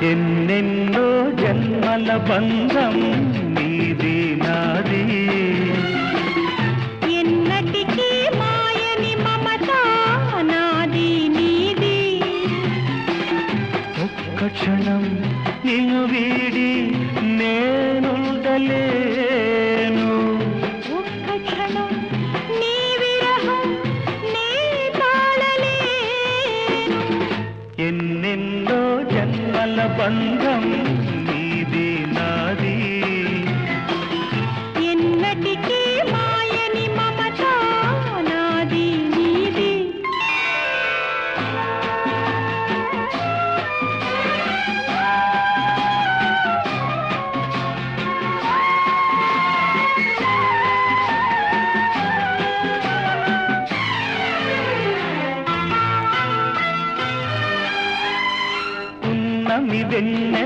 ఎన్నెన్నో జన్మల బంధం నీది నాది, ఎన్నటికీ మాయని మమత నాది నీది. ఒక్క క్షణం నిన్ను వీడి నేనుండలేను, ఒక్క క్షణం నీ విరహం నే తాళలేను. ఎన్నెన్నో జన్మల బంధం నీది నాది, ఎన్నటికీ మాయని మమత నాది నీది. ఉన్నమి వెన్నెల